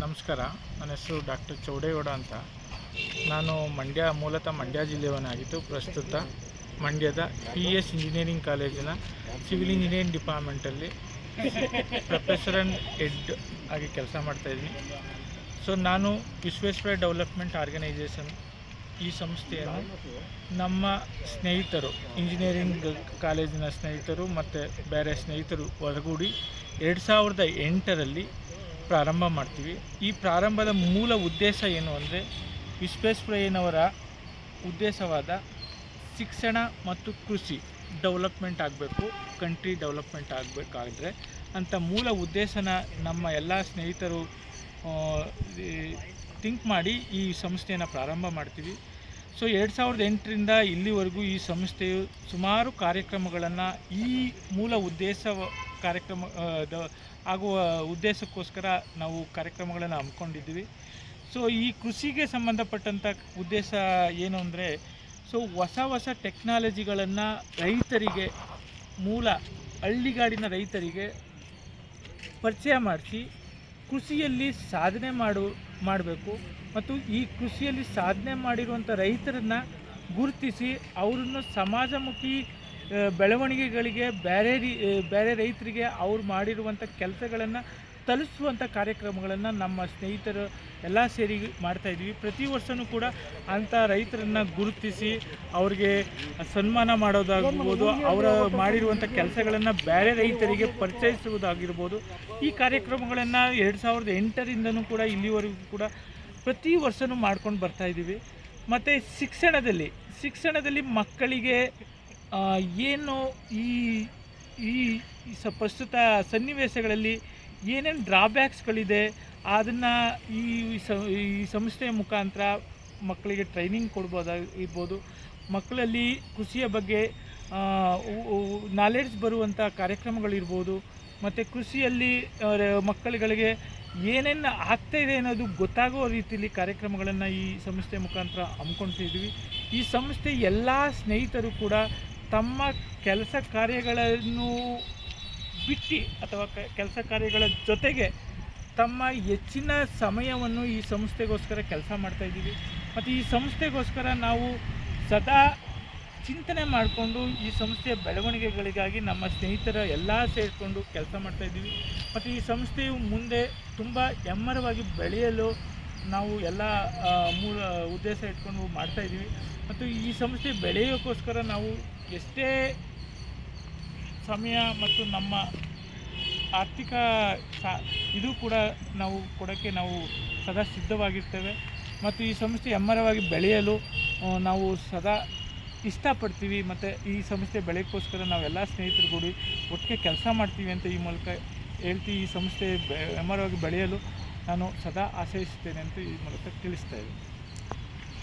ನಮಸ್ಕಾರ. ನನ್ನ ಹೆಸರು ಡಾಕ್ಟರ್ ಚೌಡೇಗೌಡ ಅಂತ. ನಾನು ಮೂಲತಃ ಮಂಡ್ಯ ಜಿಲ್ಲೆಯವನಾಗಿದ್ದು ಪ್ರಸ್ತುತ ಮಂಡ್ಯದ PS ಇಂಜಿನಿಯರಿಂಗ್ ಕಾಲೇಜಿನ ಸಿವಿಲ್ ಇಂಜಿನಿಯರಿಂಗ್ ಡಿಪಾರ್ಟ್ಮೆಂಟಲ್ಲಿ ಪ್ರೊಫೆಸರ್ ಆ್ಯಂಡ್ ಹೆಡ್ ಆಗಿ ಕೆಲಸ ಮಾಡ್ತಾಯಿದ್ದೀನಿ. ಸೊ ನಾನು ವಿಶ್ವೇಶ್ವರಯ್ಯ ಡೆವಲಪ್ಮೆಂಟ್ ಆರ್ಗನೈಜೇಷನ್ ಈ ಸಂಸ್ಥೆಯನ್ನು ನಮ್ಮ ಸ್ನೇಹಿತರು, ಇಂಜಿನಿಯರಿಂಗ್ ಕಾಲೇಜಿನ ಸ್ನೇಹಿತರು ಮತ್ತು ಬೇರೆ ಸ್ನೇಹಿತರು ಹೊರಗೂಡಿ 2008ರಲ್ಲಿ ಪ್ರಾರಂಭ ಮಾಡ್ತೀವಿ. ಈ ಪ್ರಾರಂಭದ ಮೂಲ ಉದ್ದೇಶ ಏನು ಅಂದರೆ, ವಿಶ್ವೇಶ್ವರಯ್ಯನವರ ಉದ್ದೇಶವಾದ ಶಿಕ್ಷಣ ಮತ್ತು ಕೃಷಿ ಡೆವಲಪ್ಮೆಂಟ್ ಆಗಬೇಕು, ಕಂಟ್ರಿ ಡೆವಲಪ್ಮೆಂಟ್ ಆಗಬೇಕಾದ್ರೆ ಅಂತ ಮೂಲ ಉದ್ದೇಶನ ನಮ್ಮ ಎಲ್ಲ ಸ್ನೇಹಿತರು ಥಿಂಕ್ ಮಾಡಿ ಈ ಸಂಸ್ಥೆಯನ್ನು ಪ್ರಾರಂಭ ಮಾಡ್ತೀವಿ. ಸೊ 2008ರಿಂದ ಇಲ್ಲಿವರೆಗೂ ಈ ಸಂಸ್ಥೆಯು ಸುಮಾರು ಕಾರ್ಯಕ್ರಮಗಳನ್ನು ಈ ಮೂಲ ಕಾರ್ಯಕ್ರಮ ಆಗುವ ಉದ್ದೇಶಕ್ಕೋಸ್ಕರ ನಾವು ಕಾರ್ಯಕ್ರಮಗಳನ್ನು ಹಮ್ಮಿಕೊಂಡಿದ್ದೀವಿ. ಸೊ ಈ ಕೃಷಿಗೆ ಸಂಬಂಧಪಟ್ಟಂಥ ಉದ್ದೇಶ ಏನು ಅಂದರೆ, ಸೊ ಹೊಸ ಟೆಕ್ನಾಲಜಿಗಳನ್ನು ರೈತರಿಗೆ, ಮೂಲ ಹಳ್ಳಿಗಾಡಿನ ರೈತರಿಗೆ ಪರಿಚಯ ಮಾಡಿಸಿ ಕೃಷಿಯಲ್ಲಿ ಸಾಧನೆ ಮಾಡಬೇಕು ಮತ್ತು ಈ ಕೃಷಿಯಲ್ಲಿ ಸಾಧನೆ ಮಾಡಿರುವಂಥ ರೈತರನ್ನು ಗುರುತಿಸಿ ಅವರನ್ನು ಸಮಾಜಮುಖಿ ಬೆಳವಣಿಗೆಗಳಿಗೆ ಬೇರೆ ರೈತರಿಗೆ ಅವ್ರು ಮಾಡಿರುವಂಥ ಕೆಲಸಗಳನ್ನು ತಲುಪಿಸುವಂಥ ಕಾರ್ಯಕ್ರಮಗಳನ್ನು ನಮ್ಮ ಸ್ನೇಹಿತರು ಎಲ್ಲ ಸೇರಿ ಮಾಡ್ತಾಯಿದ್ವಿ. ಪ್ರತಿ ವರ್ಷವೂ ಕೂಡ ಅಂಥ ರೈತರನ್ನು ಗುರುತಿಸಿ ಅವ್ರಿಗೆ ಸನ್ಮಾನ ಮಾಡೋದಾಗಿರ್ಬೋದು, ಅವರ ಮಾಡಿರುವಂಥ ಕೆಲಸಗಳನ್ನು ಬೇರೆ ರೈತರಿಗೆ ಪರಿಚಯಿಸುವುದಾಗಿರ್ಬೋದು. ಈ ಕಾರ್ಯಕ್ರಮಗಳನ್ನು 2008ರಿಂದನೂ ಕೂಡ ಇಲ್ಲಿವರೆಗೂ ಕೂಡ ಪ್ರತಿ ವರ್ಷವೂ ಮಾಡ್ಕೊಂಡು ಬರ್ತಾಯಿದ್ದೀವಿ. ಮತ್ತು ಶಿಕ್ಷಣದಲ್ಲಿ ಮಕ್ಕಳಿಗೆ ಏನು ಈ ಪ್ರಸ್ತುತ ಸನ್ನಿವೇಶಗಳಲ್ಲಿ ಏನೇನು ಡ್ರಾಬ್ಯಾಕ್ಸ್ಗಳಿದೆ ಅದನ್ನು ಈ ಸಂಸ್ಥೆಯ ಮುಖಾಂತರ ಮಕ್ಕಳಿಗೆ ಟ್ರೈನಿಂಗ್ ಕೊಡ್ಬೋದಾಗಿರ್ಬೋದು. ಮಕ್ಕಳಲ್ಲಿ ಕೃಷಿಯ ಬಗ್ಗೆ ನಾಲೆಡ್ಜ್ ಬರುವಂಥ ಕಾರ್ಯಕ್ರಮಗಳಿರ್ಬೋದು. ಮತ್ತು ಕೃಷಿಯಲ್ಲಿ ಮಕ್ಕಳುಗಳಿಗೆ ಏನೇನು ಆಗ್ತಾಯಿದೆ ಅನ್ನೋದು ಗೊತ್ತಾಗೋ ರೀತಿಯಲ್ಲಿ ಕಾರ್ಯಕ್ರಮಗಳನ್ನು ಈ ಸಂಸ್ಥೆ ಮುಖಾಂತರ ಹಮ್ಮಿಕೊಳ್ತಿದ್ವಿ. ಈ ಸಂಸ್ಥೆ ಎಲ್ಲ ಸ್ನೇಹಿತರು ಕೂಡ ತಮ್ಮ ಕೆಲಸ ಕಾರ್ಯಗಳನ್ನು ಬಿಟ್ಟು ಅಥವಾ ಕೆಲಸ ಕಾರ್ಯಗಳ ಜೊತೆಗೆ ತಮ್ಮ ಹೆಚ್ಚಿನ ಸಮಯವನ್ನು ಈ ಸಂಸ್ಥೆಗೋಸ್ಕರ ಕೆಲಸ ಮಾಡ್ತಾಯಿದ್ದೀವಿ. ಮತ್ತು ಈ ಸಂಸ್ಥೆಗೋಸ್ಕರ ನಾವು ಸದಾ ಚಿಂತನೆ ಮಾಡಿಕೊಂಡು ಈ ಸಂಸ್ಥೆಯ ಬೆಳವಣಿಗೆಗಳಿಗಾಗಿ ನಮ್ಮ ಸ್ನೇಹಿತರ ಎಲ್ಲ ಸೇರಿಕೊಂಡು ಕೆಲಸ ಮಾಡ್ತಾಯಿದ್ದೀವಿ. ಮತ್ತು ಈ ಸಂಸ್ಥೆಯು ಮುಂದೆ ತುಂಬ ಎಮ್ಮರವಾಗಿ ಬೆಳೆಯಲು ನಾವು ಎಲ್ಲ ಮೂಲ ಉದ್ದೇಶ ಇಟ್ಕೊಂಡು ಮಾಡ್ತಾಯಿದ್ದೀವಿ. ಮತ್ತು ಈ ಸಂಸ್ಥೆ ಬೆಳೆಯೋಕ್ಕೋಸ್ಕರ ನಾವು ಎಷ್ಟೇ ಸಮಯ ಮತ್ತು ನಮ್ಮ ಆರ್ಥಿಕ ಇದು ಕೂಡ ನಾವು ಕೊಡೋಕ್ಕೆ ನಾವು ಸದಾ ಸಿದ್ಧವಾಗಿರ್ತೇವೆ. ಮತ್ತು ಈ ಸಂಸ್ಥೆ ಎಮ್ಮರವಾಗಿ ಬೆಳೆಯಲು ನಾವು ಸದಾ ಇಷ್ಟಪಡ್ತೀವಿ. ಮತ್ತು ಈ ಸಂಸ್ಥೆ ಬೆಳೆಯೋಕ್ಕೋಸ್ಕರ ನಾವೆಲ್ಲ ಸ್ನೇಹಿತರು ಕೂಡಿ ಒಟ್ಟಿಗೆ ಕೆಲಸ ಮಾಡ್ತೀವಿ ಅಂತ ಈ ಮೂಲಕ ಹೇಳ್ತೀವಿ. ಈ ಸಂಸ್ಥೆ ಎಮ್ಮರವಾಗಿ ಬೆಳೆಯಲು ನಾನು ಸದಾ ಆಶಯಿಸುತ್ತೇನೆ ಅಂತ ಈ ಮೂಲಕ ತಿಳಿಸ್ತಾ ಇದ್ದೀನಿ.